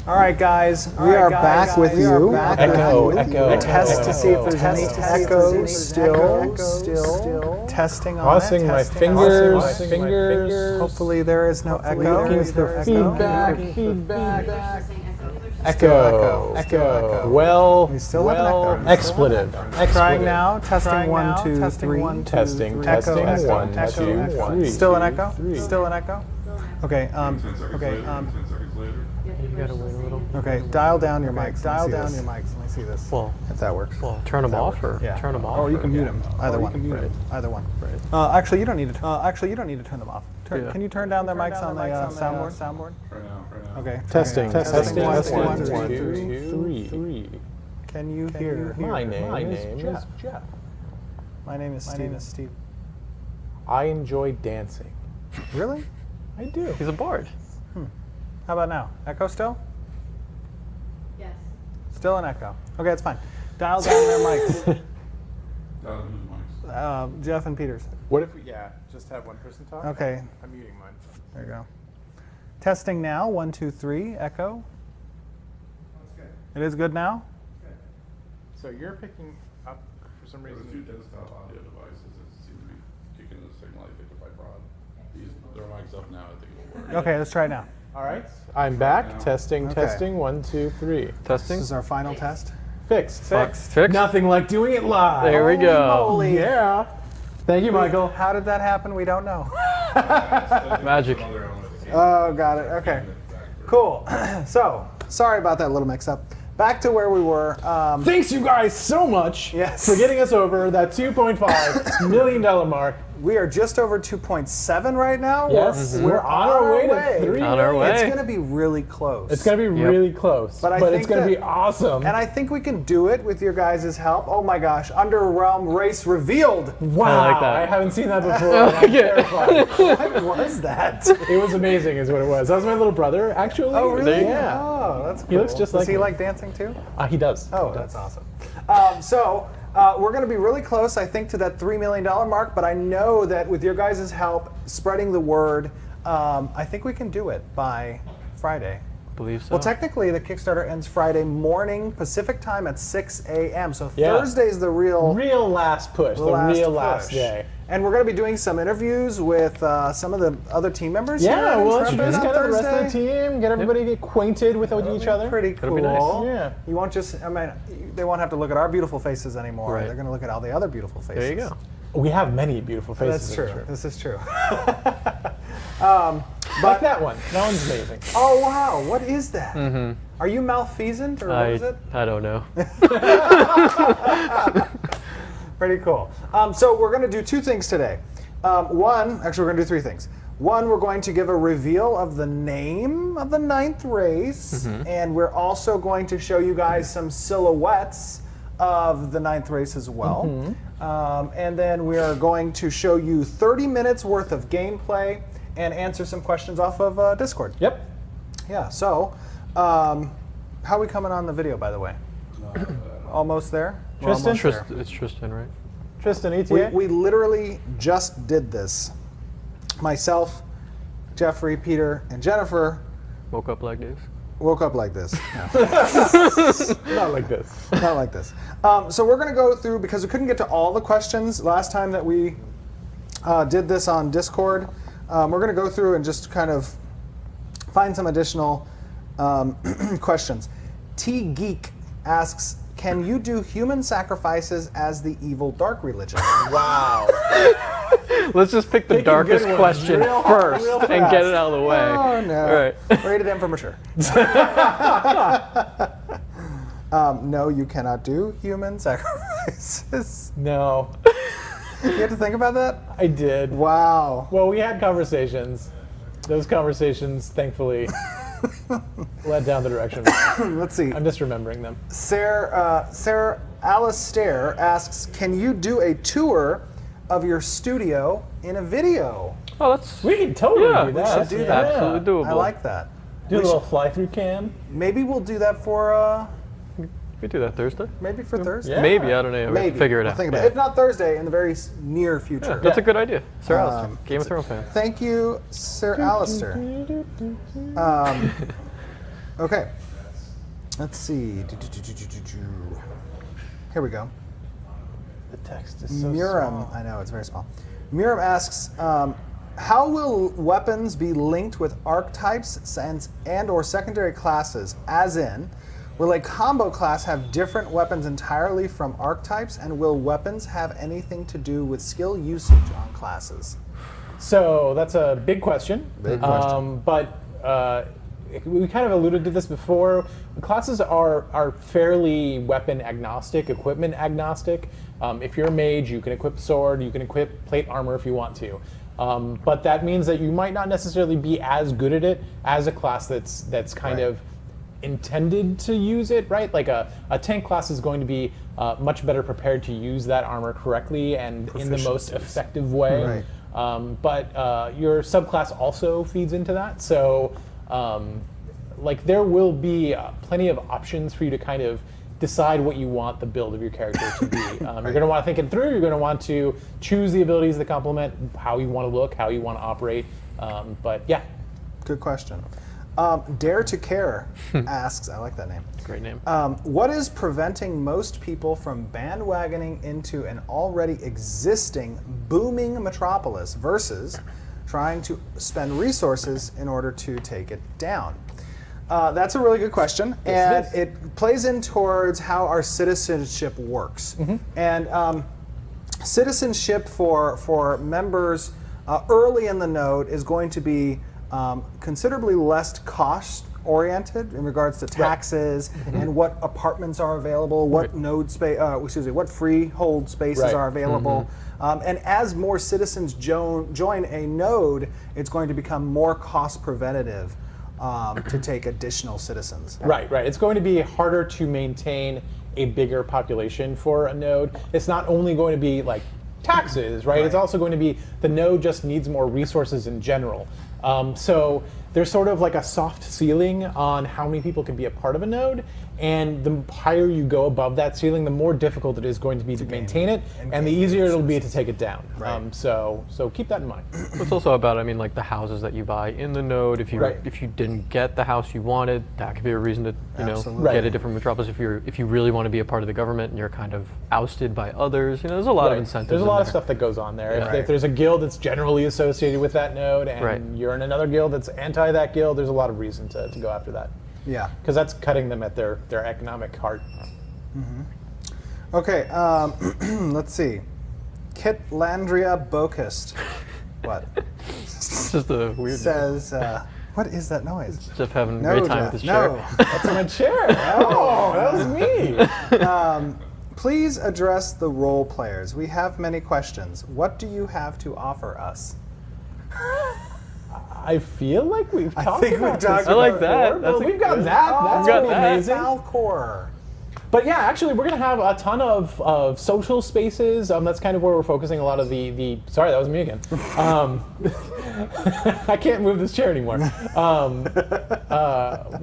All right, guys, we are back with you. Echo. Test to see if there's any echo still. Testing on Crossing it. my fingers. Hopefully there is no echo. Looking for feedback. Echo. Well, We still have an echo. expletive. Trying now. Testing 1, 2, 3. Testing. Echo. 1, 2, 3. Still an echo. Still an echo. Okay. You gotta wait a little. Okay. Dial down your mics. Dial down your mics. Let me see this. Well, if that works. turn them off or turn them off. Or you can mute them. Either one. Either one. Actually, you don't need to. You don't need to turn them off. Can you turn down their mics on the soundboard? Right now. Okay. Testing. 1, 2, 3. Can you hear? My name is Jeff. My name is Steve. I enjoy dancing. Really? I do. He's a bard. How about now? Echo still? Yes. Still an echo. Okay, it's fine. Dial down their mics. Who's mics? Jeff and Peters. What if we, just have one person talk? Okay. I'm muting mine. There you go. Testing now. 1, 2, 3. Echo. It is good now? So you're picking up for some There's reason. two desktop audio devices that seem to be kicking the signal. I think if I brought their mics up now, I think it will work. Okay, let's try it now. All right. I'm back. Testing. 1, 2, 3. Testing. This is our final test. Fixed. Nothing like doing it live. There we go. Holy Yeah. Thank you, Michael. How did that happen? We don't know. Magic. Oh, got it. Okay. Cool. So, sorry about that little mix-up. Back to where we were. Thanks you guys so much for getting us over that $2.5 million mark. We are just over 2.7 right now. Yes, we're on our way to 3 On our way. It's going to be really close. It's going to be really close, but it's going to be awesome. And I think we can do it with your guys' help. Oh my gosh, Underrealm race revealed. Wow, I like that. I haven't seen that before. I'm terrified. What was that? It was amazing is what it was. That was my little brother, actually. Oh, really? Yeah. Oh, that's cool. He looks just like Does he me. like dancing too? He does. Oh, that's awesome. We're going to be really close, I think, to that $3 million mark, but I know that with your guys' help, spreading the word, I think we can do it by Friday. Believe so. Well, technically, the Kickstarter ends Friday morning Pacific time at 6 a.m. So Thursday's the real last push, the real last day. And we're going to be doing some interviews with some of the other team members. Yeah, here we'll on introduce kind of the rest of the Thursday. team, get everybody acquainted with each other. Pretty cool. That'll be nice. Yeah. You won't just, they won't have to look at our beautiful faces anymore. Right. They're going to look at all the other beautiful faces. There you go. We have many beautiful faces. That's true. This is true. Like that one. That one's amazing. Oh, wow. What is that? Are you malfeasant or what is it? I don't know. Pretty cool. So we're going to do two things today. One, actually we're going to do three things. One, we're going to give a reveal of the name of the 9th race, and we're also going to show you guys some silhouettes of the 9th race as well. And then we are going to show you 30 minutes worth of gameplay and answer some questions off of Discord. Yep. Yeah, so how are we coming on the video, by the way? Almost there? We're Tristan? almost there. It's Tristan, right? Tristan, ETA? We literally just did this. Myself, Jeffrey, Peter, and Jennifer Woke up like this. woke up like this. Not like this. Not like this. So we're going to go through, because we couldn't get to all the questions last time that we did this on Discord. We're going to go through and just kind of find some additional questions. T Geek asks, can you do human sacrifices as the evil dark religion? Wow. Let's just pick the Picking darkest good ones question real first fast. and get it out of the way. Oh, no. All right. Rated M for mature. No, you cannot do human sacrifices. No. You had to think about that? I did. Wow. Well, we had conversations. Those conversations, thankfully, led down the direction. Let's see. I'm just remembering them. Sarah Alistair asks, can you do a tour of your studio in a video? Oh, that's We can totally do we that. should do that. absolutely doable. I like that. Do a little fly-through cam. Maybe we'll do that for We do that Thursday. maybe for Thursday. Yeah. Maybe, I don't know. We have to Maybe. figure it We'll out. think about it. If not Thursday, in the very near future. That's a good idea. Sir Alistair, Game of Thrones fan. Thank you, Sir Alistair. Okay. Let's see. Here we go. The text is so Muram, small. I know, it's very small. Muram asks, how will weapons be linked with archetypes and or secondary classes? As in, will a combo class have different weapons entirely from archetypes, and will weapons have anything to do with skill usage on classes? So that's a big question. Big question. But we kind of alluded to this before. Classes are fairly weapon agnostic, equipment agnostic. If you're a mage, you can equip sword, you can equip plate armor if you want to. But that means that you might not necessarily be as good at it as a class that's kind of intended to use it, right? Like a tank class is going to be much better prepared to use that armor correctly and in the most effective way. Right. But your subclass also feeds into that. So like there will be plenty of options for you to kind of decide what you want the build of your character to be. You're going to want to think it through. You're going to want to choose the abilities that complement how you want to look, how you want to operate. But yeah. Good question. Dare to Care asks, I like that name. Great name. What is preventing most people from bandwagoning into an already existing booming metropolis versus trying to spend resources in order to take it down? That's a really good question, and it plays in towards how our citizenship works. And citizenship for members early in the node is going to be considerably less cost-oriented in regards to taxes and what apartments are available, what node space, what freehold spaces are available. And as more citizens join a node, it's going to become more cost preventative to take additional citizens. Right. It's going to be harder to maintain a bigger population for a node. It's not only going to be like taxes, right? It's also going to be the node just needs more resources in general. So there's sort of like a soft ceiling on how many people can be a part of a node, and the higher you go above that ceiling, the more difficult it is going to be to maintain it, and the easier it'll be to take it down. So keep that in mind. It's also about, I mean, like the houses that you buy in the node. If you didn't get the house you wanted, that could be a reason to get a different metropolis. If you really want to be a part of the government and you're kind of ousted by others, there's a lot of incentives. There's a lot of stuff that goes on there. If there's a guild that's generally associated with that node, and you're in another guild that's anti that guild, there's a lot of reason to go after that. Yeah. Because that's cutting them at their economic heart. Okay, let's see. Kitlandria Bokist. What? It's just a weird. Says, what is that noise? Jeff having a great time with his chair. No. That's my chair. Oh, that was me. Please address the role players. We have many questions. What do you have to offer us? I feel like we've talked think about we've talked this I like before, that. but That's a we've got good- that. That's got pretty that. amazing. Valcor. But yeah, actually, we're going to have a ton of social spaces. That's kind of where we're focusing a lot of the sorry, that was me again. I can't move this chair anymore. We're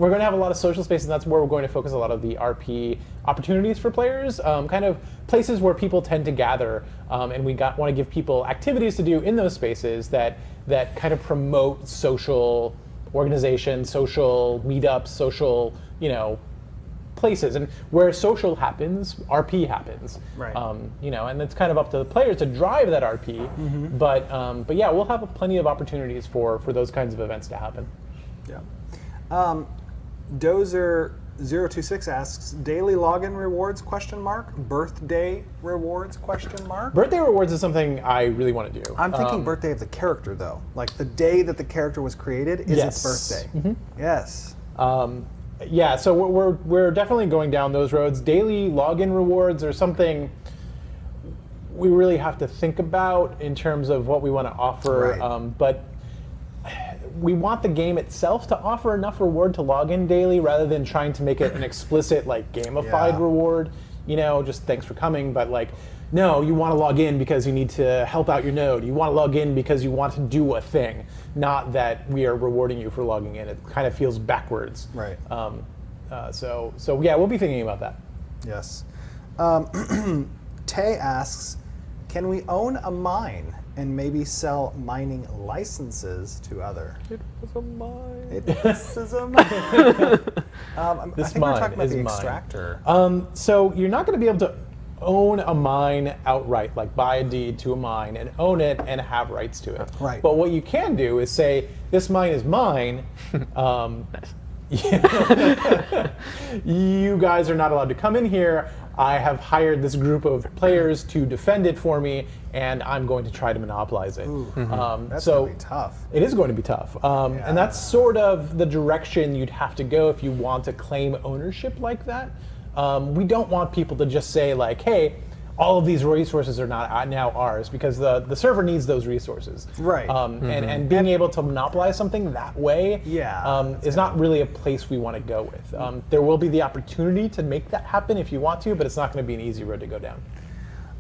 going to have a lot of social spaces, and that's where we're going to focus a lot of the RP opportunities for players, kind of places where people tend to gather, and we want to give people activities to do in those spaces that kind of promote social organization, social meetups, social, places, and where social happens, RP happens. Right. And it's kind of up to the players to drive that RP. But yeah, we'll have plenty of opportunities for those kinds of events to happen. Yeah. Dozer026 asks, daily login rewards, ? Birthday rewards, ? Birthday rewards is something I really want to do. I'm thinking birthday of the character, though. Like the day that the character was created is its birthday. Yes. Yeah, so we're definitely going down those roads. Daily login rewards are something we really have to think about in terms of what we want to offer. But we want the game itself to offer enough reward to log in daily rather than trying to make it an explicit, like, gamified reward. Just thanks for coming, but like, no, you want to log in because you need to help out your node. You want to log in because you want to do a thing, not that we are rewarding you for logging in. It kind of feels backwards. Right. So yeah, we'll be thinking about that. Yes. Tay asks, Can we own a mine and maybe sell mining licenses to other? It was a mine. This is a mine. I think we're talking about the mine. extractor. So you're not going to be able to own a mine outright, like buy a deed to a mine and own it and have rights to it. Right. But what you can do is say, this mine is mine. You guys are not allowed to come in here. I have hired this group of players to defend it for me, and I'm going to try to monopolize it. That's going to be tough. It is going to be tough. And that's sort of the direction you'd have to go if you want to claim ownership like that. We don't want people to just say, like, hey, all of these resources are not now ours, because the server needs those resources. Right. And being able to monopolize something that way is not really a place we want to go with. There will be the opportunity to make that happen if you want to, but it's not going to be an easy road to go down.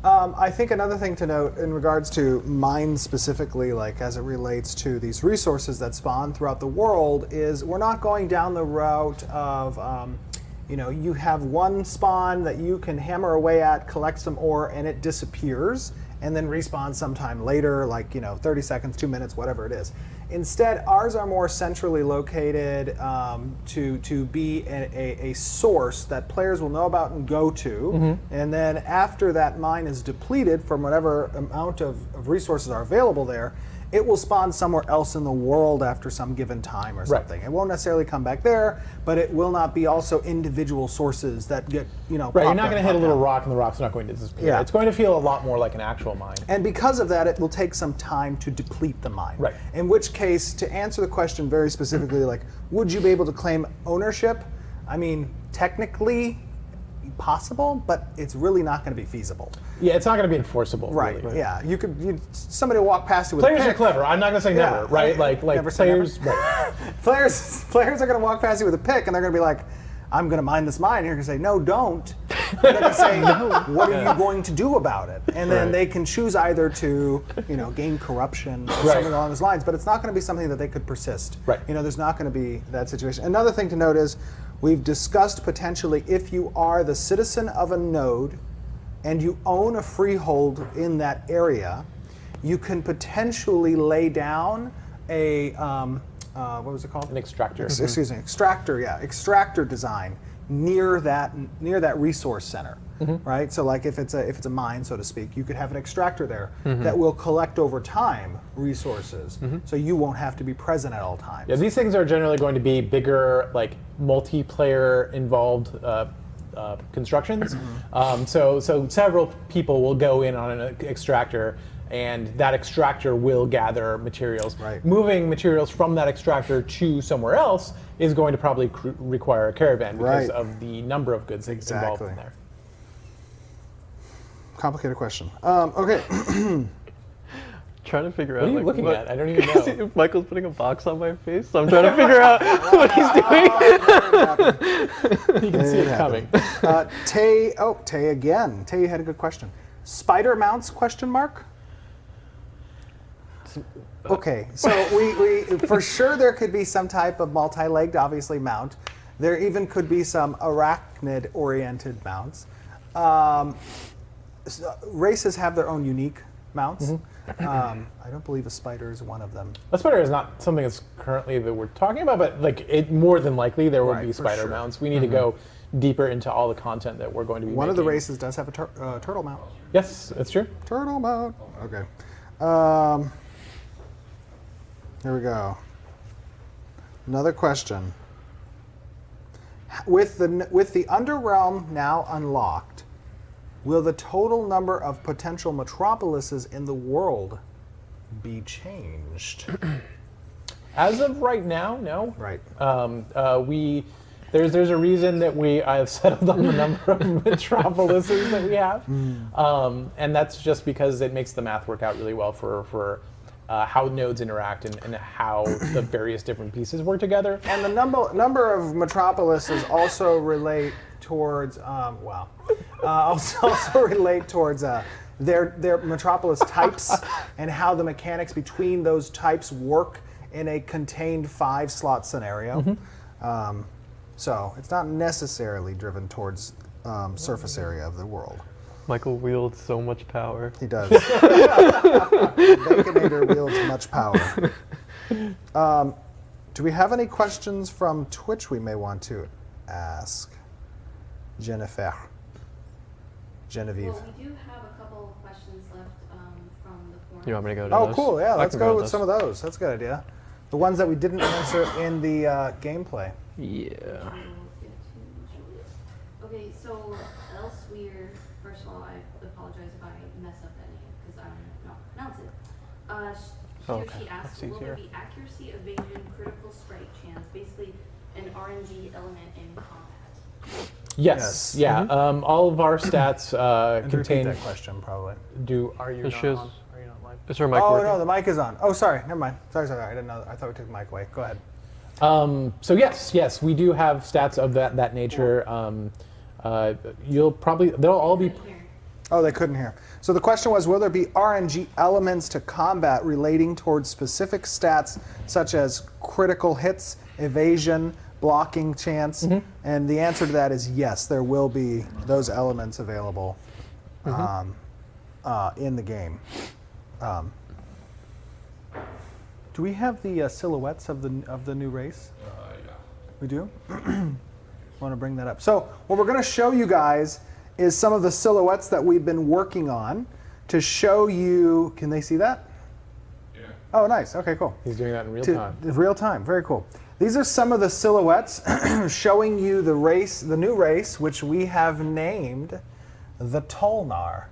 I think another thing to note in regards to mines specifically, like as it relates to these resources that spawn throughout the world, is we're not going down the route of you have one spawn that you can hammer away at, collect some ore, and it disappears, and then respawns sometime later, like 30 seconds, 2 minutes, whatever it is. Instead, ours are more centrally located to be a source that players will know about and go to, and then after that mine is depleted from whatever amount of resources are available there, it will spawn somewhere else in the world after some given time or something. Right. It won't necessarily come back there, but it will not be also individual sources that get, Right, you're not going to hit a little rock and the rock's not going to disappear. Yeah. It's going to feel a lot more like an actual mine. And because of that, it will take some time to deplete the mine. Right. In which case, to answer the question very specifically, like, would you be able to claim ownership? I mean, technically possible, but it's really not going to be feasible. Yeah, it's not going to be enforceable. Right. Really. Yeah. Somebody will walk past you with Players a pick. are clever. I'm not going to say never, right? Like never say players. never. Right. Players are going to walk past you with a pick, and they're going to be like, "I'm going to mine this mine." And you're going to say, "No, don't." They're going to say, "What are you going to do about it?" And then they can choose either to, gain corruption or something along those lines. But it's not going to be something that they could persist. Right. There's not going to be that situation. Another thing to note is, we've discussed potentially if you are the citizen of a node and you own a freehold in that area, you can potentially lay down a, what was it called? An extractor. Excuse me, extractor design near that resource center, right? So like if it's a mine, so to speak, you could have an extractor there that will collect over time resources, so you won't have to be present at all times. Yeah, these things are generally going to be bigger, like multiplayer involved constructions. So several people will go in on an extractor, and that extractor will gather materials. Right. Moving materials from that extractor to somewhere else is going to probably require a caravan because of the number of goods involved in there. Complicated question. Okay. Trying to figure out. What are you looking at? I don't even know. Michael's putting a box on my face, so I'm trying to figure out what he's doing. You can see it coming. Tay again. Tay, you had a good question. Spider mounts? Question mark. Okay, so we for sure there could be some type of multi-legged, obviously, mount. There even could be some arachnid-oriented mounts. Races have their own unique mounts. I don't believe a spider is one of them. A spider is not something that's currently that we're talking about, but like it more than likely there will be spider mounts. We need to go deeper into all the content that we're going to be One making. of the races does have a turtle mount. Yes, that's true. Turtle mount. Okay. Here we go. Another question. With the Underrealm now unlocked, will the total number of potential metropolises in the world be changed? As of right now, no. Right. There's a reason that I've settled on the number of metropolises that we have, and that's just because it makes the math work out really well for how nodes interact and how the various different pieces work together. And the number of metropolises also relate towards also relate towards their metropolis types and how the mechanics between those types work in a contained 5-slot scenario. So it's not necessarily driven towards surface area of the world. Michael wields so much power. He does. Baconator wields much power. Do we have any questions from Twitch we may want to ask? Genevieve. Well, we do have a couple of questions left from the forum. You want me to go to Oh, those? cool. Yeah, I let's can go to with some of those. That's a good idea. The ones that we didn't answer in the gameplay. Yeah. Okay, so Elsewhere, first of all, I apologize if I mess up that name because I'm not pronounce it. She asks, will there be accuracy, evasion, critical strike chance, basically an RNG element in combat? Yes. Yes. Yeah. All of our stats And contain. repeat that question, probably. Are you It not shows- on? Are you not live? Is her mic Oh, working? no, the mic is on. Oh, sorry. Never mind. Sorry. I didn't know. I thought we took the mic away. Go ahead. So yes, we do have stats of that nature. They'll all be. Here. Oh, they couldn't hear. So the question was, will there be RNG elements to combat relating towards specific stats such as critical hits, evasion, blocking chance? And the answer to that is yes, there will be those elements available in the game. Do we have the silhouettes of the new race? Yeah. We do? Want to bring that up. So what we're going to show you guys is some of the silhouettes that we've been working on to show you. Can they see that? Yeah. Oh, nice. Okay, cool. He's doing that in real time. Real time. Very cool. These are some of the silhouettes showing you the new race, which we have named the Tolnar.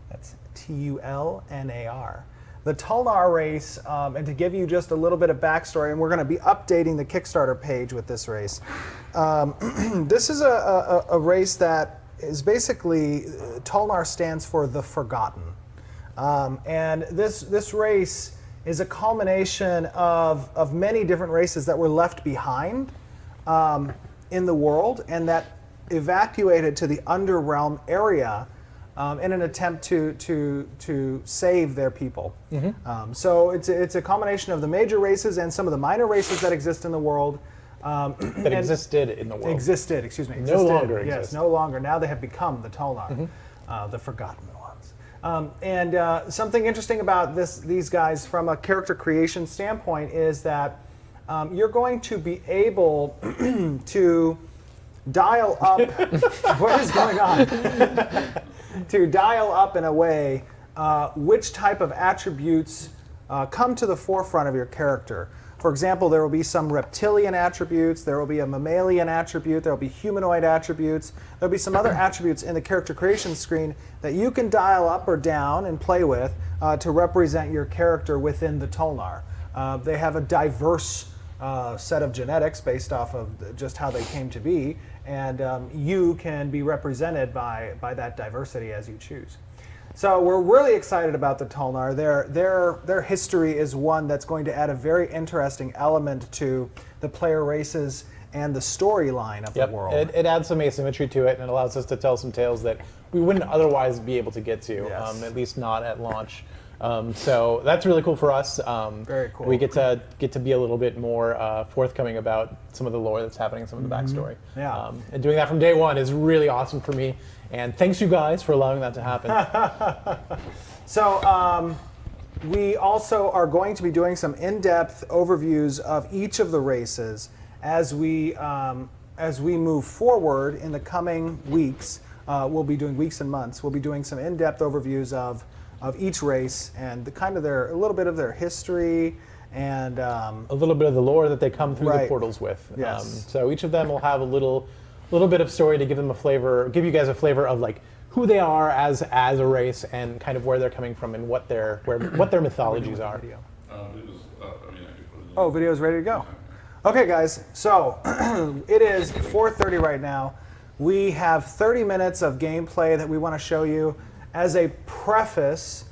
That's Tulnar. The Tolnar race, and to give you just a little bit of backstory, and we're going to be updating the Kickstarter page with this race. This is a race that is basically, Tolnar stands for the Forgotten. And this race is a culmination of many different races that were left behind in the world and that evacuated to the Underrealm area in an attempt to save their people. So it's a combination of the major races and some of the minor races that exist in the world. That existed in the world. Existed. No longer Yes, exist. no longer. Now they have become the Tolnar, the Forgotten ones. And something interesting about these guys from a character creation standpoint is that you're going to be able to dial up. What is going on? To dial up in a way which type of attributes come to the forefront of your character. For example, there will be some reptilian attributes, there will be a mammalian attribute, there will be humanoid attributes, there will be some other attributes in the character creation screen that you can dial up or down and play with to represent your character within the Tolnar. They have a diverse set of genetics based off of just how they came to be, and you can be represented by that diversity as you choose. So we're really excited about the Tolnar. Their history is one that's going to add a very interesting element to the player races and the storyline of the world. It adds some asymmetry to it, and it allows us to tell some tales that we wouldn't otherwise be able to get to, Yes. at least not at launch. So that's really cool for us. Very cool. We get to be a little bit more forthcoming about some of the lore that's happening, some of the backstory. Yeah. And doing that from day one is really awesome for me. And thanks you guys for allowing that to happen. So we also are going to be doing some in-depth overviews of each of the races as we move forward in the coming weeks. We'll be doing weeks and months. We'll be doing some in-depth overviews of each race and a little bit of their history and a little bit of the lore that they come through the Right. portals with. Yes. So each of them will have a little bit of story to give them a flavor, give you guys a flavor of like who they are as a race and kind of where they're coming from and what their mythologies are. It was, I could put it in. Oh, video's ready to go. Okay, guys. So it is 4:30 right now. We have 30 minutes of gameplay that we want to show you. As a preface,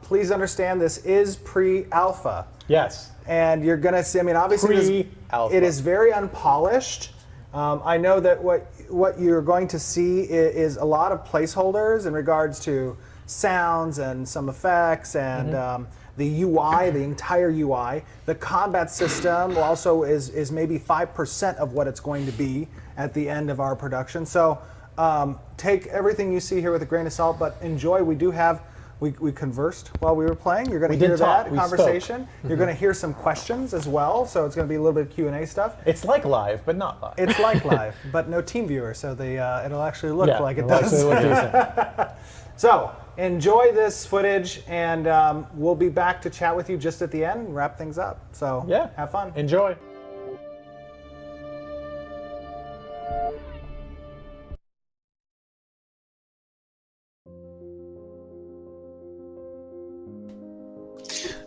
please understand this is pre-alpha. Yes. And you're going to see, I mean, obviously Pre-alpha. it is very unpolished. I know that what you're going to see is a lot of placeholders in regards to sounds and some effects and the UI, the entire UI. The combat system also is maybe 5% of what it's going to be at the end of our production. So Take everything you see here with a grain of salt, but enjoy. We do have, we conversed while we were playing. You're going to hear that conversation. You're going to hear some questions as well, so it's going to be a little bit of Q&A stuff. It's like live, but not live. It's like live, but no team viewer, so it'll actually look like it does. So enjoy this footage, and we'll be back to chat with you just at the end and wrap things up. So have fun. Enjoy.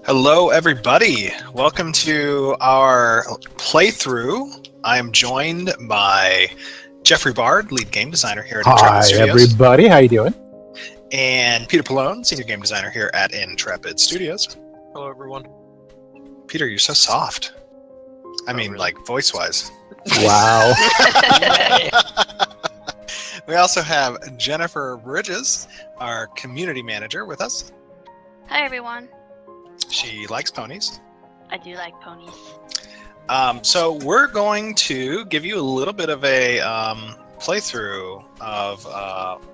Hello, everybody. Welcome to our playthrough. I am joined by Jeffrey Bard, lead game designer here at Intrepid Studios. Hi, everybody. How you doing? And Peter Pallone, senior game designer here at Intrepid Studios. Hello, everyone. Peter, you're so soft. I mean, like, voice-wise. Wow. We also have Jennifer Bridges, our community manager, with us. Hi, everyone. She likes ponies. I do like ponies. So we're going to give you a little bit of a playthrough of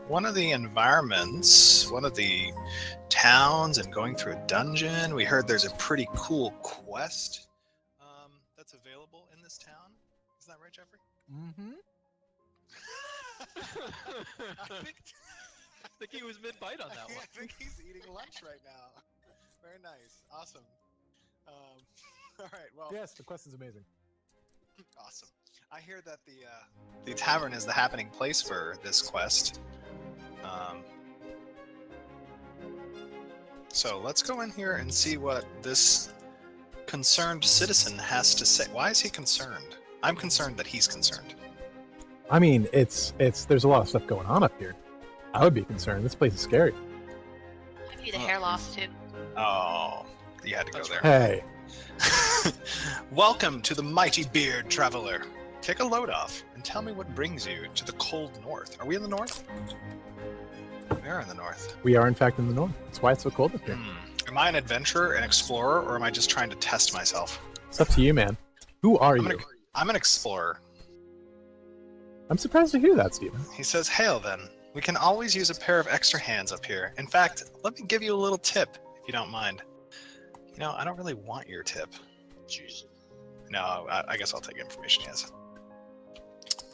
one of the environments, one of the towns, and going through a dungeon. We heard there's a pretty cool quest that's available in this town. Is that right, Jeffrey? Mm-hmm. I think he was mid-bite on that one. I think he's eating lunch right now. Very nice. Awesome. All right. Well. Yes, the quest is amazing. Awesome. I hear that the tavern is the happening place for this quest. So let's go in here and see what this concerned citizen has to say. Why is he concerned? I'm concerned that he's concerned. I mean, it's there's a lot of stuff going on up here. I would be concerned. This place is scary. Might be the hair loss too. Oh, you had to go there. Hey. Welcome to the mighty beard traveler. Take a load off and tell me what brings you to the cold north. Are we in the north? We are in the north. We are, in fact, in the north. That's why it's so cold up here. Am I an adventurer, an explorer, or am I just trying to test myself? It's up to you, man. Who are you? I'm an explorer. I'm surprised to hear that, Steven. He says, hail then. We can always use a pair of extra hands up here. In fact, let me give you a little tip, if you don't mind. You know, I don't really want your tip. Jeez. No, I guess I'll take information he has.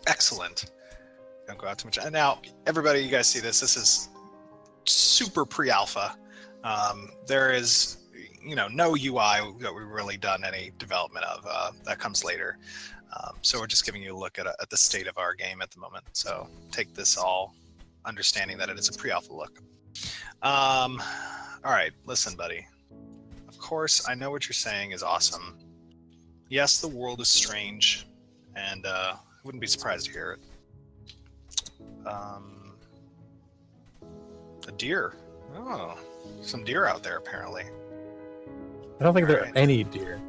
Excellent. Don't go out too much. Now, everybody, you guys see this. This is super pre-alpha. There is, no UI that we've really done any development of. That comes later. So we're just giving you a look at the state of our game at the moment. So take this all understanding that it is a pre-alpha look. All right, listen, buddy. Of course, I know what you're saying is awesome. Yes, the world is strange, and I wouldn't be surprised to hear it. A deer. Oh, some deer out there, apparently. I don't think there are any deer.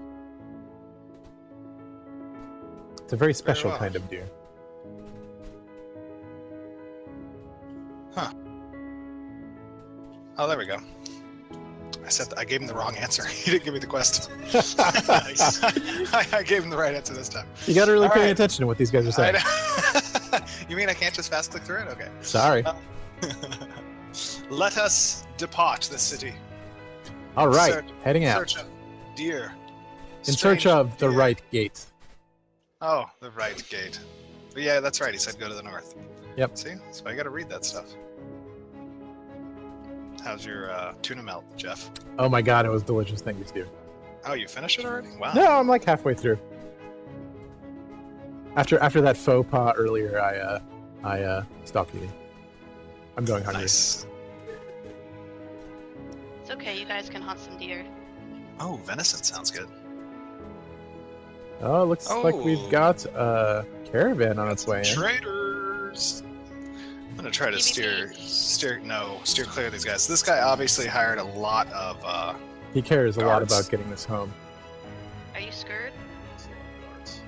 It's a very special kind of deer. Huh. Oh, there we go. I gave him the wrong answer. He didn't give me the quest. I gave him the right answer this time. You got to really pay attention to what these guys are saying. You mean I can't just fast click through it? Okay. Sorry. Let us depart the city. All right, heading out. In search of deer. In search of the right gate. Oh, the right gate. But yeah, that's right. He said go to the north. Yep. See? So I got to read that stuff. How's your tuna melt, Jeff? Oh my god, it was delicious. Thank you, Steve. Oh, you finished it already? Wow. No, I'm like halfway through. After that faux pas earlier, I stopped eating. I'm going hungry. Nice. It's okay, you guys can hunt some deer. Oh, venison sounds good. Oh, looks like we've got a caravan on its way in. Traders. I'm gonna try to steer clear of these guys. This guy obviously hired a lot of he cares a lot guards. about getting this home. Are you scared?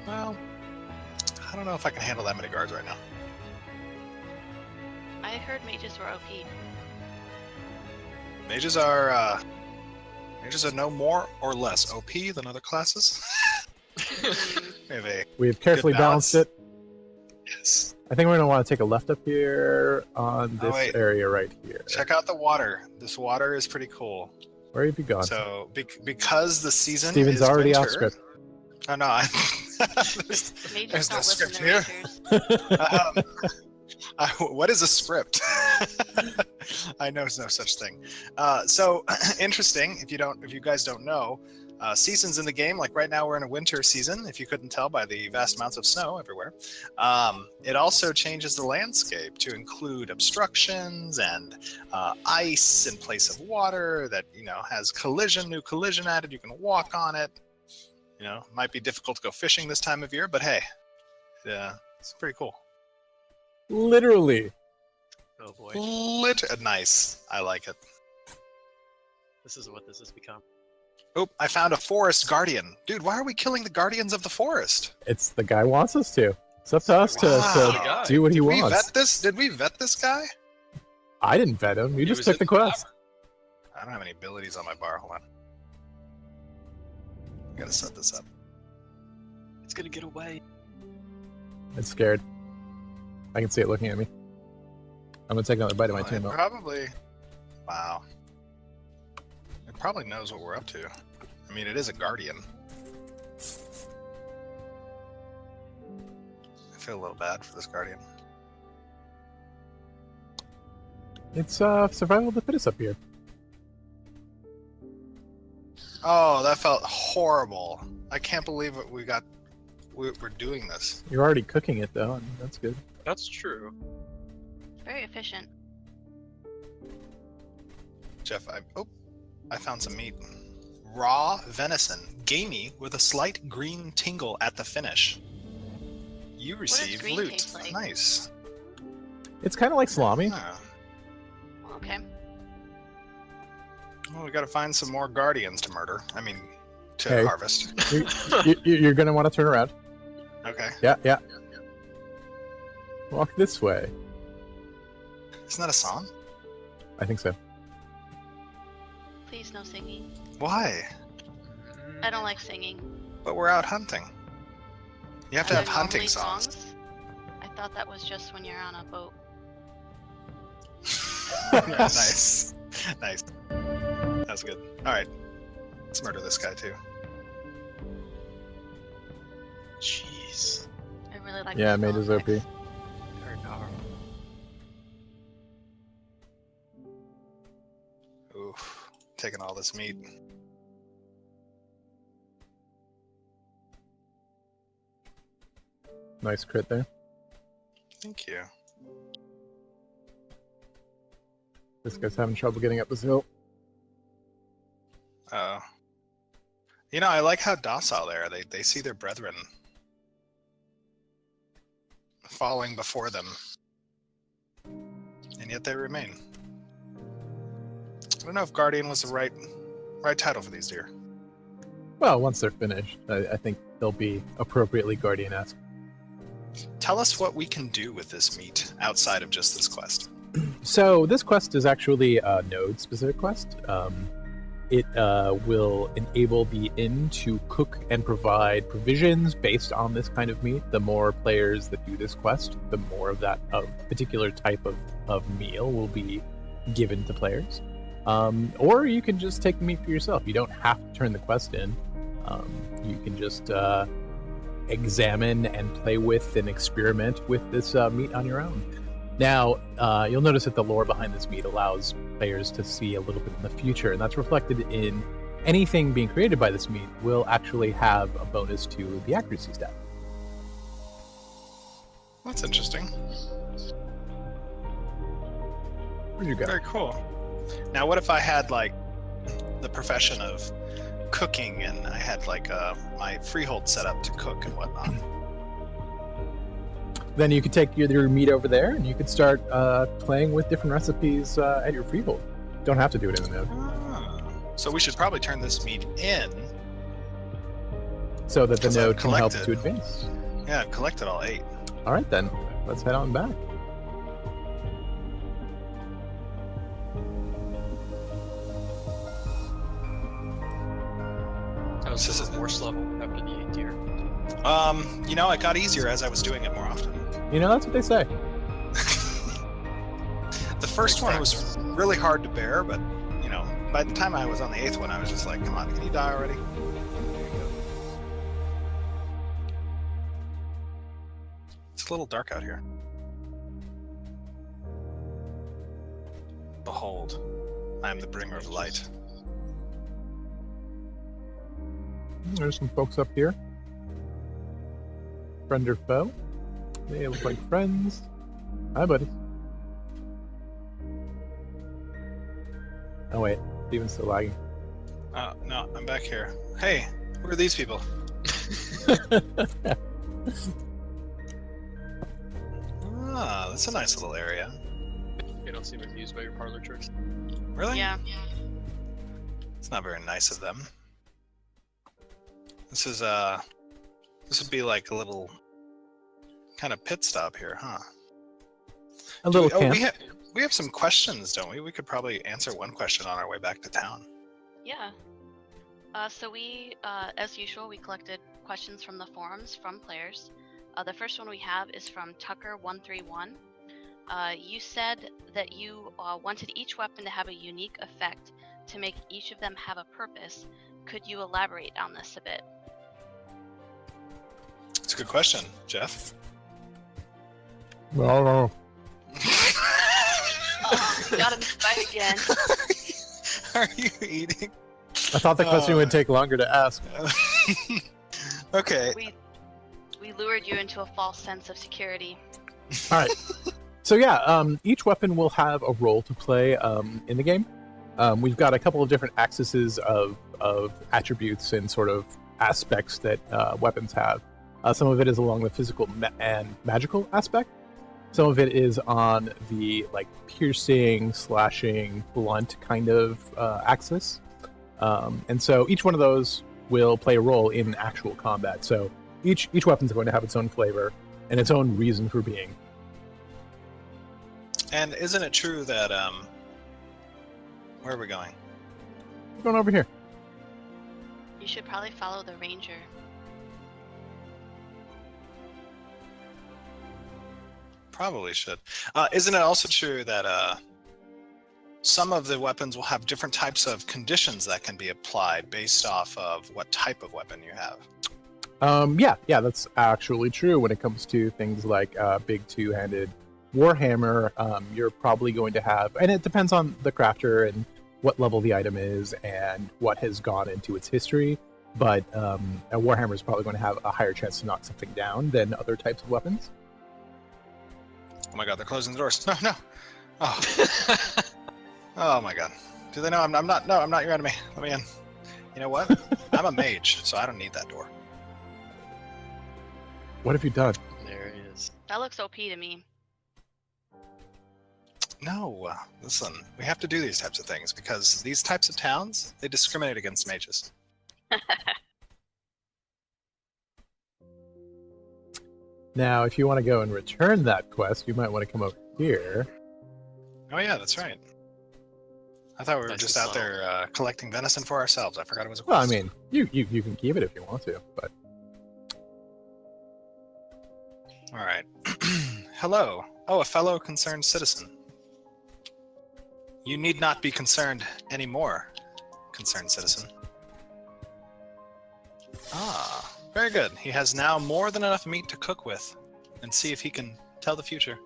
Well, I don't know if I can handle that many guards right now. I heard mages were OP. Mages are no more or less OP than other classes. We have carefully balanced it. Nice. I think we're going to want to take a left up here on this area right here. Check out the water. This water is pretty cool. Where have you gone? So, because the season Steven's is already winter, off script. Oh, no. Mages no don't listen script to here. rangers. What is a script? I know there's no such thing. So interesting. If you guys don't know, seasons in the game, like right now we're in a winter season, if you couldn't tell by the vast amounts of snow everywhere. It also changes the landscape to include obstructions and ice in place of water that, has new collision added. You can walk on it. Might be difficult to go fishing this time of year, but hey, yeah, it's pretty cool. Literally. Oh boy. Nice. I like it. This is what this has become. Oh, I found a forest guardian. Dude, why are we killing the guardians of the forest? It's the guy wants us to. It's up to us to do what he wants. Did we vet this guy? I didn't vet him. You just took the quest. I don't have any abilities on my bar. Hold on. I gotta set this up. It's gonna get away. It's scared. I can see it looking at me. I'm gonna take another bite of my tuna. Probably. Wow. It probably knows what we're up to. I mean, it is a guardian. I feel a little bad for this guardian. It's survival of the fittest up here. Oh, that felt horrible. I can't believe we're doing this. You're already cooking it though, and that's good. That's true. Very efficient. Jeff, I found some meat. Raw venison, gamey with a slight green tingle at the finish. You receive green loot. taste like? Nice. It's kind of like salami. Okay. Well, we gotta find some more guardians to murder. I mean, to harvest. You're gonna want to turn around. Okay. Yeah. Walk this way. Isn't that a song? I think so. Please no singing. Why? I don't like singing. But we're out hunting. You have to Are have there hunting normally songs. I thought that was just when you're on a boat. Nice. That's good. Alright. Let's murder this guy too. Jeez. I really like Yeah, the made his spell OP. effects. Very powerful. Oof. Taking all this meat. Nice crit there. Thank you. This guy's having trouble getting up this hill. Oh. I like how docile they are. They see their brethren falling before them. And yet they remain. I don't know if Guardian was the right title for these deer. Well, once they're finished, I think they'll be appropriately Guardian-esque. Tell us what we can do with this meat outside of just this quest. So this quest is actually a node-specific quest. It will enable the inn to cook and provide provisions based on this kind of meat. The more players that do this quest, the more of that particular type of meal will be given to players. Or you can just take the meat for yourself. You don't have to turn the quest in. You can just examine and play with and experiment with this meat on your own. Now, you'll notice that the lore behind this meat allows players to see a little bit in the future, and that's reflected in anything being created by this meat will actually have a bonus to the accuracy stat. That's interesting. Where'd you go? Very cool. Now, what if I had the profession of cooking, and I had my freehold set up to cook and whatnot? Then you could take your meat over there, and you could start playing with different recipes at your freehold. Don't have to do it in the node. So we should probably turn this meat in, so that the 'cause node I've can help collected. to advance. Yeah, I've collected all 8. All right, then. Let's head on back. How's this force level after the 8 tier? It got easier as I was doing it more often. You know, that's what they say. The first one was really hard to bear, but, you know, by the time I was on the 8th one, I was just like, come on, can you die already? It's a little dark out here. Behold, I am the bringer of light. There's some folks up here. Friend or foe? They look like friends. Hi, buddy. Oh wait, Steven's still lagging. No, I'm back here. Hey, who are these people? Ah, that's a nice little area. You don't seem amused by your parlor tricks. Really? Yeah. It's not very nice of them. This would be like a little kind of pit stop here, huh? A little camp. We have some questions, don't we? We could probably answer one question on our way back to town. Yeah. So we, as usual, we collected questions from the forums from players. The first one we have is from Tucker131. You said that you wanted each weapon to have a unique effect to make each of them have a purpose. Could you elaborate on this a bit? It's a good question, Jeff. Well, Got him back again. Are you eating? I thought the question would take longer to ask. Okay. We lured you into a false sense of security. All right. So yeah, each weapon will have a role to play in the game. We've got a couple of different axes of attributes and sort of aspects that weapons have. Some of it is along the physical and magical aspect. Some of it is on the like piercing, slashing, blunt kind of axis. And so each one of those will play a role in actual combat. So each weapon's going to have its own flavor and its own reason for being. And isn't it true that where are we going? We're going over here. You should probably follow the ranger. Probably should. Isn't it also true that some of the weapons will have different types of conditions that can be applied based off of what type of weapon you have? Yeah, that's actually true when it comes to things like big two-handed Warhammer. You're probably going to have, and it depends on the crafter and what level the item is and what has gone into its history, but a Warhammer is probably going to have a higher chance to knock something down than other types of weapons. Oh my god, they're closing the doors. No. Oh. Oh my god. Do they know I'm not your enemy. Let me in. You know what? I'm a mage, so I don't need that door. What have you done? There he is. That looks OP to me. No, listen, we have to do these types of things because these types of towns, they discriminate against mages. Now, if you want to go and return that quest, you might want to come over here. Oh yeah, that's right. I thought we were Nice just and out there collecting venison for ourselves. I forgot it was a Well, I quest. mean, you can keep it if you want to, but... All right. Hello. Oh, a fellow concerned citizen. You need not be concerned anymore, concerned citizen. Ah, very good. He has now more than enough meat to cook with, and see if he can tell the future.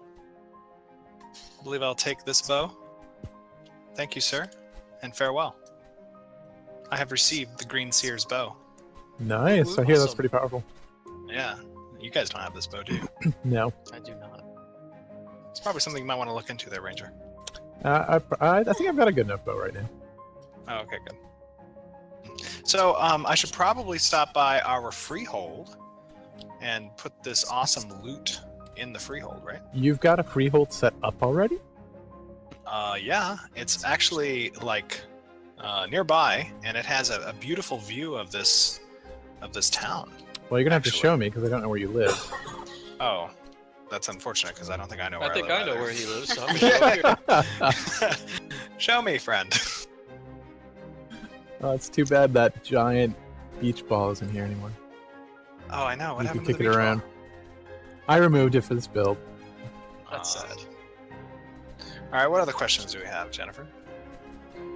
I believe I'll take this bow. Thank you, sir, and farewell. I have received the Green Seer's bow. Nice. I hear that's pretty powerful. Yeah, you guys don't have this bow, do you? No. I do not. It's probably something you might want to look into there, Ranger. I think I've got a good enough bow right now. Oh, okay, good. So, I should probably stop by our freehold and put this awesome loot in the freehold, right? You've got a freehold set up already? Yeah, it's actually like nearby, and it has a beautiful view of this town. Well, you're gonna have to Actually. show me because I don't know where you live. Oh, that's unfortunate because I don't think I know where I think live I know either. where he lives, so I'm gonna show you. Show me, friend. Oh, it's too bad that giant beach ball isn't here anymore. Oh, I know. What You happened can to the kick it beach around. ball? I removed it for this build. That's sad. All right, what other questions do we have, Jennifer?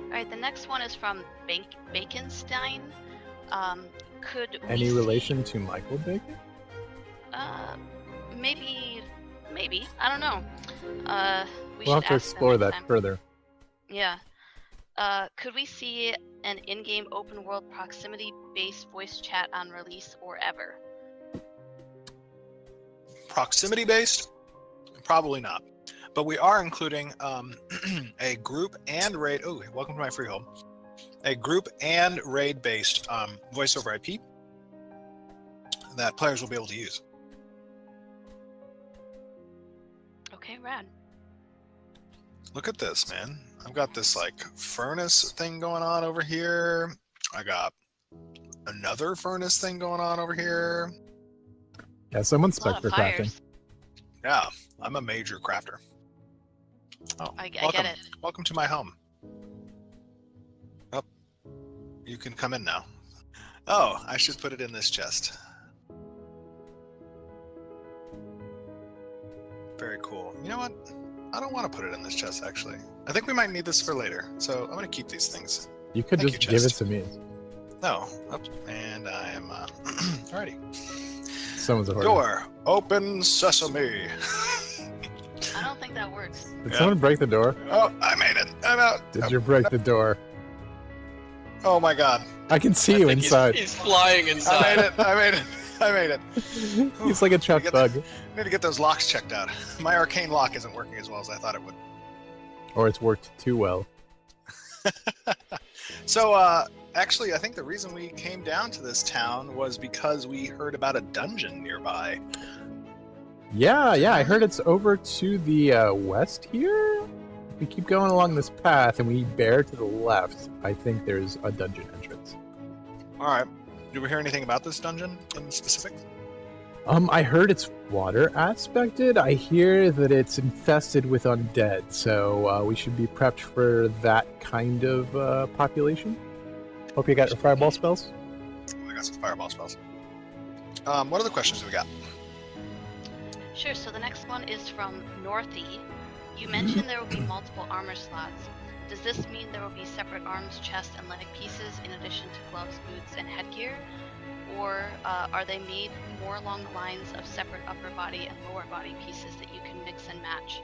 Alright, the next one is from Baconstein. Could we Any see- relation to Michael Bacon? Maybe. I don't know. We We'll should have to ask them explore next that time. further. Yeah. Could we see an in-game open-world proximity-based voice chat on release or ever? Proximity based? Probably not. But we are including a group and raid. Oh, welcome to my freehold. A group and raid based voice over IP that players will be able to use. Okay, rad. Look at this, man. I've got this like furnace thing going on over here. I got another furnace thing going on over here. Yeah, someone's A lot spec for of crafting. fires. Yeah, I'm a major crafter. Oh, I welcome. get it. Welcome to my home. Oh, you can come in now. Oh, I should put it in this chest. Very cool. You know what? I don't want to put it in this chest, actually. I think we might need this for later, so I'm going to keep these things. You could Thank just you, give it chest. to me. No. Oops. And I am alrighty. Someone's a hoarder. Door open sesame. I don't think that works. Did Yeah. someone break the door? Oh, I made it. I'm out. Did you break the door? Oh my god. I can see I you think inside. He's flying I inside. made it. I made it. I made it. He's like a trapped Get- bug. I need to get those locks checked out. My arcane lock isn't working as well as I thought it would. Or it's worked too well. So, actually, I think the reason we came down to this town was because we heard about a dungeon nearby. Yeah, I heard it's over to the west here. If we keep going along this path and we bear to the left, I think there's a dungeon entrance. All right. Did we hear anything about this dungeon in specific? I heard it's water aspected. I hear that it's infested with undead, so we should be prepped for that kind of population. Hope you got your fireball spells. I got some fireball spells. What other questions do we got? Sure, so the next one is from Northy. You mentioned there will be multiple armor slots. Does this mean there will be separate arms, chest, and leg pieces in addition to gloves, boots, and headgear? Or are they made more along the lines of separate upper body and lower body pieces that you can mix and match?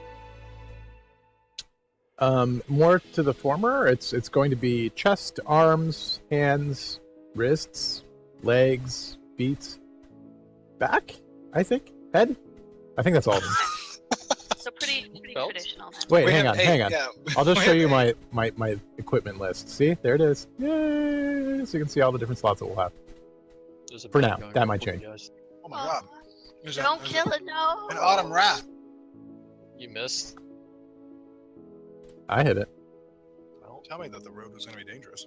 More to the former. It's going to be chest, arms, hands, wrists, legs, feet, back. I think head. I think that's all of them. So pretty Belt? traditional then. Wait, We hang have- on, hey, hang on. yeah. I'll just Wait, show you hey. my equipment list. See, there it is. Yay! So you can see all the different slots that we'll have. There's a For bug now, going that on might before you change. guys. Oh my god. There's a- Don't there's kill it, no! An autumn wrath. You missed. I hit it. Well, Tell me that the road was going to be dangerous.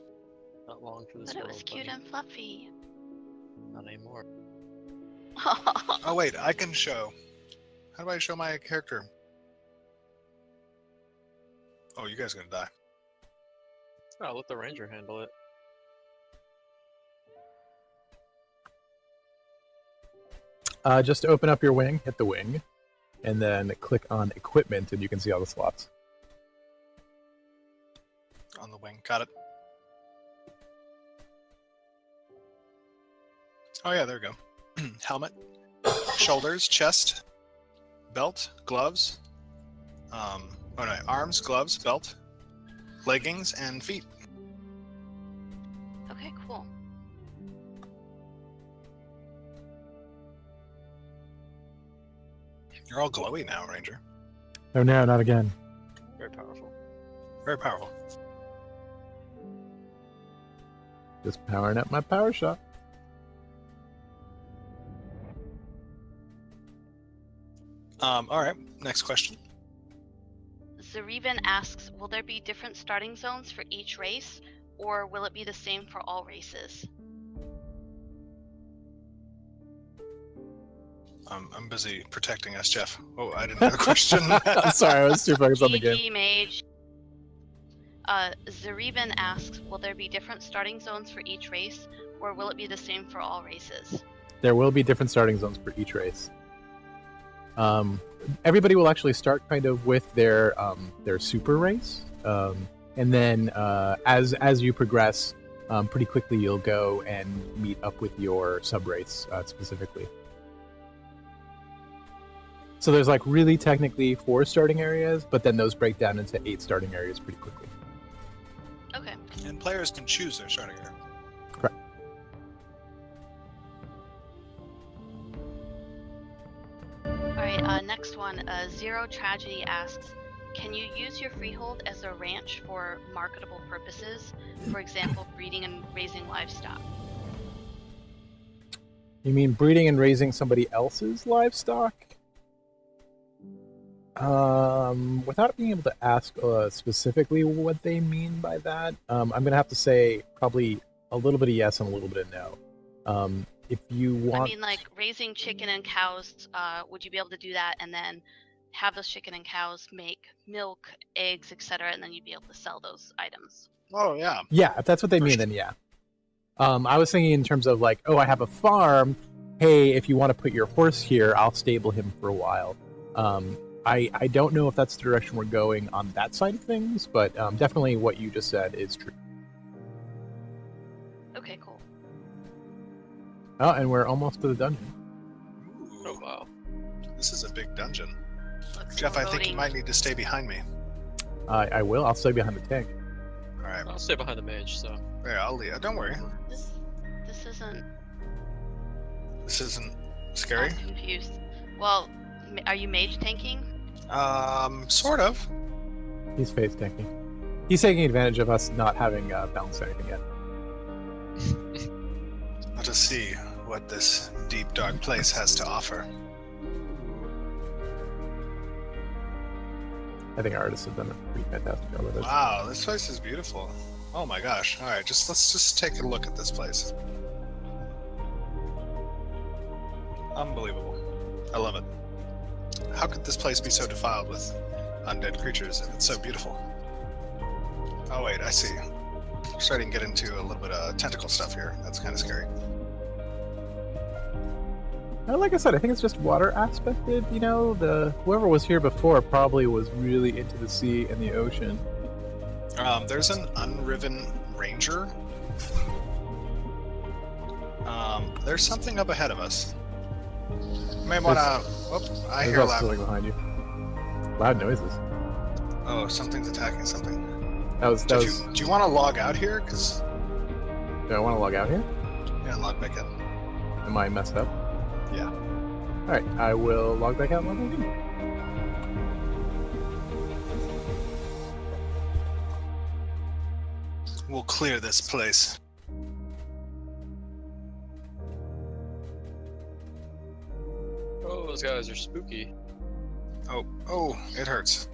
not long for this But it world, was cute buddy. and fluffy. Not anymore. Oh wait, I can show. How do I show my character? Oh, you guys are gonna die. Oh, let the ranger handle it. Just open up your wing, hit the wing, and then click on equipment, and you can see all the slots. On the wing. Got it. Oh yeah, there we go. Helmet, shoulders, chest, belt, gloves. Arms, gloves, belt, leggings, and feet. Okay, cool. You're all glowy now, Ranger. Oh no, not again. Very powerful. Very powerful. Just powering up my power shot. All right. Next question. Zariban asks, will there be different starting zones for each race, or will it be the same for all races? I'm busy protecting us, Jeff. Oh, I didn't have a question. I'm sorry, I was too focused on the game. GG Mage. Zariban asks, will there be different starting zones for each race, or will it be the same for all races? There will be different starting zones for each race. Everybody will actually start kind of with their super race, and then as you progress, pretty quickly you'll go and meet up with your sub race specifically. So there's like really technically 4 starting areas, but then those break down into 8 starting areas pretty quickly. Okay. And players can choose their starting area. Correct. Alright, next one. Zero Tragedy asks, can you use your freehold as a ranch for marketable purposes? For example, breeding and raising livestock. You mean breeding and raising somebody else's livestock? Without being able to ask specifically what they mean by that, I'm going to have to say probably a little bit of yes and a little bit of no. If you want... I mean, like, raising chicken and cows, would you be able to do that and then have those chicken and cows make milk, eggs, etc., and then you'd be able to sell those items? Oh, yeah. Yeah, if that's what they mean, then yeah. I was thinking in terms of like, oh, I have a farm. Hey, if you want to put your horse here, I'll stable him for a while. I don't know if that's the direction we're going on that side of things, but definitely what you just said is true. Okay, cool. Oh, and we're almost to the dungeon. Oh, wow. This is a big dungeon. Looks Jeff, I think you foreboding. might need to stay behind me. I will. I'll stay behind the tank. All right. I'll stay behind the mage, so. Yeah, I'll leave. Don't worry. This isn't... This isn't scary. I'm confused. Well, are you mage tanking? Sort of. He's face tanking. He's taking advantage of us not having balanced anything yet. Let us see what this deep, dark place has to offer. I think our artists have done a pretty fantastic job with it. Wow, this place is beautiful. Oh my gosh. All right, let's just take a look at this place. Unbelievable. I love it. How could this place be so defiled with undead creatures if it's so beautiful? Oh wait, I see. We're starting to get into a little bit of tentacle stuff here. That's kind of scary. Like I said, I think it's just water aspected. You know, whoever was here before probably was really into the sea and the ocean. There's an unriven ranger. There's something up ahead of us. You may wanna... Oh, I hear loud... something behind you. Loud noises. Oh, something's attacking something. Do you want to log out here? Cause... Do I want to log out here? Yeah, log back in. Am I messed up? Yeah. Alright, I will log back out and log back in. We'll clear this place. Oh, those guys are spooky. Oh, it hurts.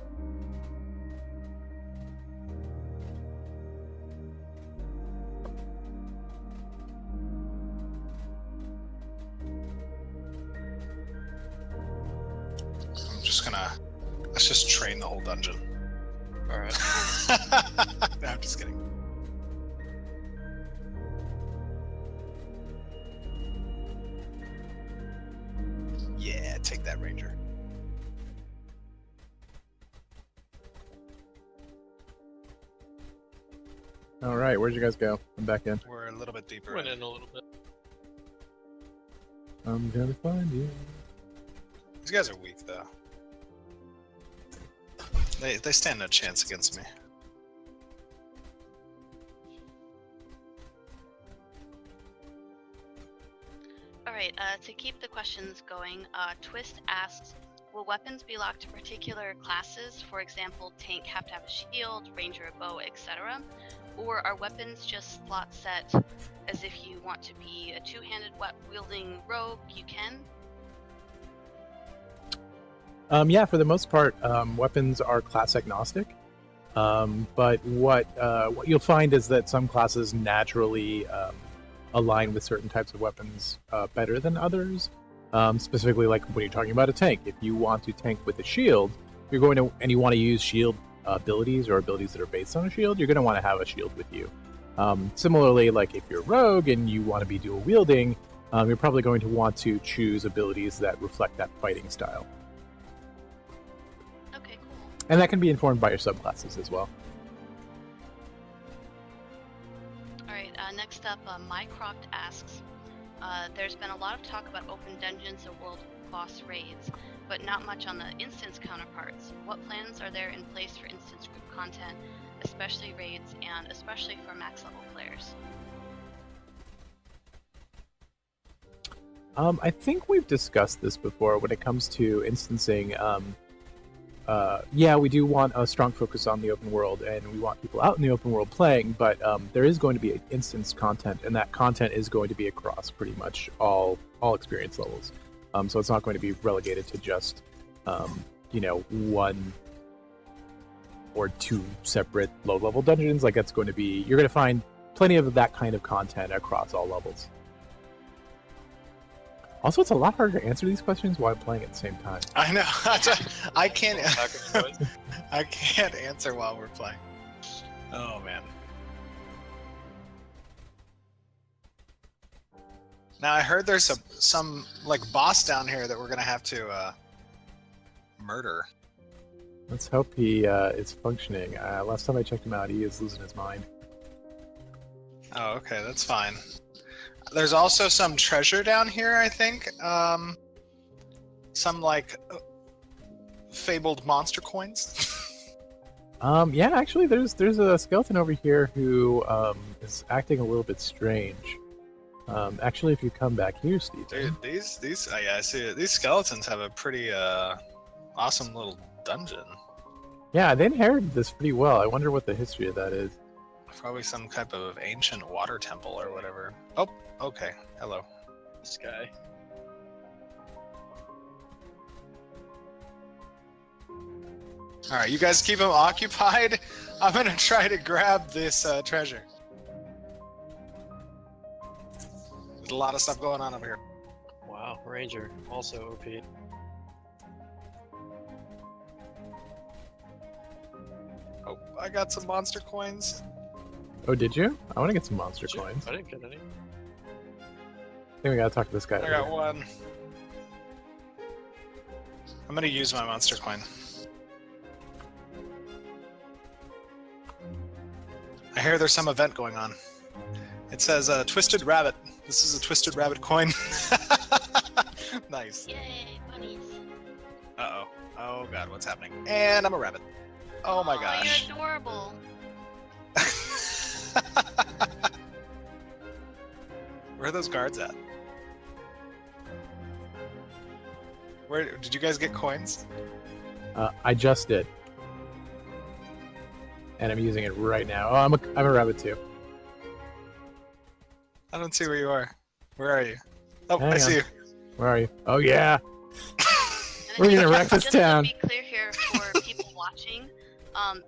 Let's just train the whole dungeon. Alright. No, I'm just kidding. Yeah, take that, Ranger. Alright, where'd you guys go? I'm back in. We're a little bit deeper. Went in a little bit. I'm gonna find you. These guys are weak, though. They stand no chance against me. Alright, to keep the questions going, Twist asks, will weapons be locked to particular classes? For example, tank have to have a shield, ranger a bow, etc. Or are weapons just slot set as if you want to be a two-handed wielding rogue, you can? Yeah, for the most part, weapons are class agnostic. But what you'll find is that some classes naturally align with certain types of weapons better than others. Specifically, like when you're talking about a tank, if you want to tank with a shield, you're going to, and you want to use shield abilities or abilities that are based on a shield, you're going to want to have a shield with you. Similarly, like if you're rogue and you want to be dual wielding, you're probably going to want to choose abilities that reflect that fighting style. And that can be informed by your subclasses as well. Alright, next up, Mycroft asks, there's been a lot of talk about open dungeons and world boss raids, but not much on the instance counterparts. What plans are there in place for instance group content, especially raids, and especially for max level players? I think we've discussed this before when it comes to instancing. Yeah, we do want a strong focus on the open world, and we want people out in the open world playing, but there is going to be instance content, and that content is going to be across pretty much all experience levels. So it's not going to be relegated to just, one or two separate low-level dungeons. Like, that's going to be... You're going to find plenty of that kind of content across all levels. Also, it's a lot harder to answer these questions while playing at the same time. I know. I can't. I can't answer while we're playing. Oh man. Now I heard there's some like boss down here that we're gonna have to murder. Let's hope he is functioning. Last time I checked him out, he is losing his mind. Oh, okay, that's fine. There's also some treasure down here, I think. Some like fabled monster coins. Yeah, actually, there's a skeleton over here who is acting a little bit strange. Actually, if you come back here, Steve. Dude, these yeah, I see it. These skeletons have a pretty awesome little dungeon. Yeah, they inherited this pretty well. I wonder what the history of that is. Probably some type of ancient water temple or whatever. Oh, okay. Hello. This guy. All right, you guys keep him occupied. I'm gonna try to grab this treasure. There's a lot of stuff going on over here. Wow, Ranger, also OP. Oh, I got some monster coins. Oh, did you? I want to get some monster coins. I didn't get any. I think we gotta talk to this guy. I got one. I'm gonna use my monster coin. I hear there's some event going on. It says Twisted Rabbit. This is a Twisted Rabbit coin. Nice. Yay, bunnies. Uh-oh. Oh god, what's happening? And I'm a rabbit. Oh my gosh. You're adorable. Where are those guards at? Where did you guys get coins? I just did, and I'm using it right now. Oh, I'm a rabbit too. I don't see where you are. Where are you? Oh, Hang I see on. you. Where are you? Oh yeah. And We're I think gonna wreck this just town. To be clear here for people watching,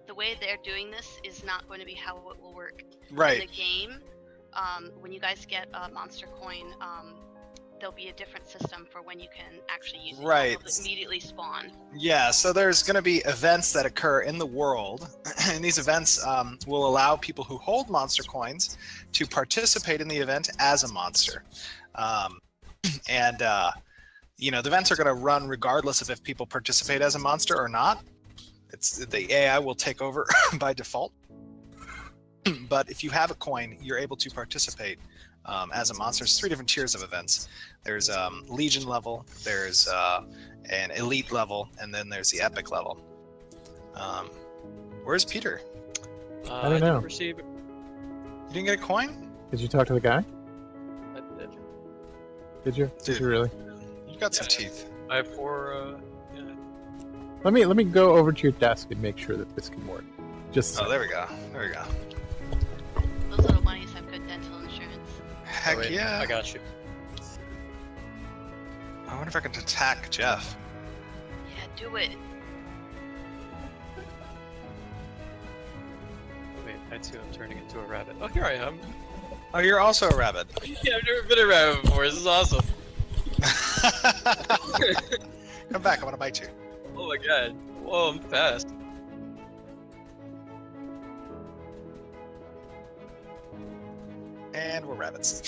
the way they're doing this is not going to be how it will work Right. in the game. When you guys get a monster coin, there'll be a different system for when you can actually use it. Right. It'll immediately spawn. Yeah, so there's going to be events that occur in the world, and these events will allow people who hold monster coins to participate in the event as a monster. The events are going to run regardless of if people participate as a monster or not. The AI will take over by default. But if you have a coin, you're able to participate as a monster. There's 3 different tiers of events. There's Legion level, there's an Elite level, and then there's the Epic level. Where's Peter? I don't know. Didn't receive it. You didn't get a coin? Did you talk to the guy? I did. Did you? Dude. Did you really? You got some Yeah. teeth. I have 4, yeah. Let me go over to your desk and make sure that this can work. Just Oh, there we go. There we go. Those little bunnies have good dental insurance. Heck Oh, wait, yeah. I got you. I wonder if I can attack Jeff. Yeah, do it. Wait, I too am turning into a rabbit. Oh, here I am. Oh, you're also a rabbit. Yeah, I've never been a rabbit before. This is awesome. Come back, I'm gonna bite you. Oh my god. Whoa, I'm fast. And we're rabbits.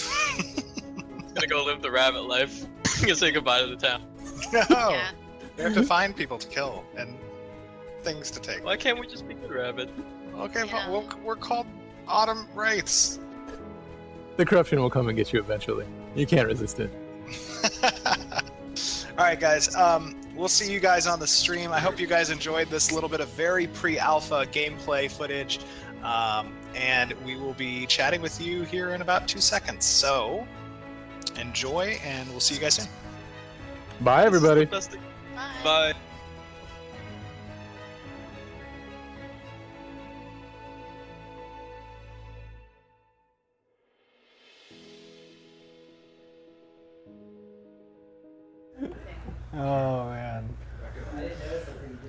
Gonna go live the rabbit life. Gonna say goodbye to the town. No! Yeah. We have to find people to kill and things to take. Why can't we just be good rabbit? Okay, Yeah. but we're called Autumn Wraiths. The corruption will come and get you eventually. You can't resist it. All right, guys. We'll see you guys on the stream. I hope you guys enjoyed this little bit of very pre-alpha gameplay footage. And we will be chatting with you here in about 2 seconds. So enjoy, and we'll see you guys soon. Bye, everybody. Fantastic. Bye. Bye. Oh man.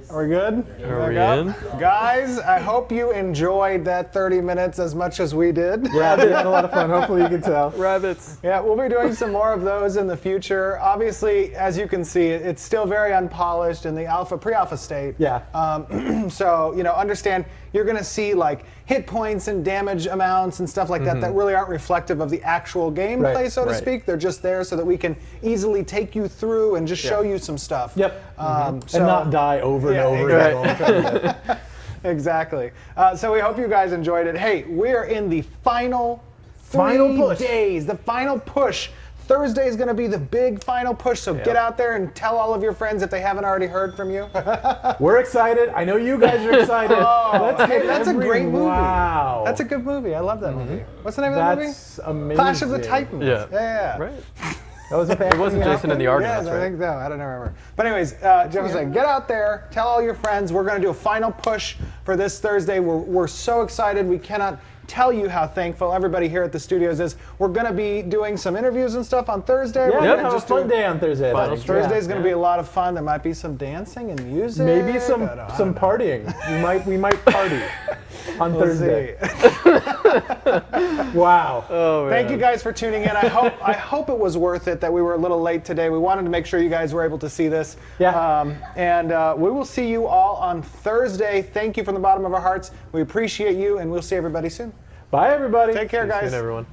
Are we good? Are we Back in? up? Guys, I hope you enjoyed that 30 minutes as much as we did. Yeah, we had a lot of fun. Hopefully you can tell. Rabbits. Yeah, we'll be doing some more of those in the future. Obviously, as you can see, it's still very unpolished in the pre-alpha state. Yeah. So, understand you're going to see like hit points and damage amounts and stuff like that really aren't reflective of the actual gameplay, Right, so to right. speak. They're just there so that we can easily take you through and just show you some stuff. Yep. And And not die over and over again. Exactly. So we hope you guys enjoyed it. Hey, we're in the final Final 3 push. days, the final push. Thursday is going to be the big final push, so get out there and tell all of your friends if they haven't already heard from you. We're excited. I know you guys are excited. Hey, that's a great movie. Wow. That's a good movie. I love that movie. What's the name of that movie? That's amazing. Clash of the Titans. Yeah. Yeah. Right. That was a It wasn't Jason in the Argonauts, Yes, I right? think so. I don't remember. But anyways, Jeff was saying, get out there, tell all your friends. We're going to do a final push for this Thursday. We're so excited. We cannot tell you how thankful everybody here at the studios is. We're going to be doing some interviews and stuff on Thursday. Yeah, We're yeah, gonna have a just fun day on Thursday. I Final think. Thursday's Yeah. going to be a lot of fun. There might be some dancing and music. Maybe some I don't know. partying. We might party on We'll Thursday. see. Wow. Oh, man. Thank you guys for tuning in. I hope it was worth it that we were a little late today. We wanted to make sure you guys were able to see this. Yeah. And we will see you all on Thursday. Thank you from the bottom of our hearts. We appreciate you, and we'll see everybody soon. Bye, everybody. Take care, See you guys. soon, everyone.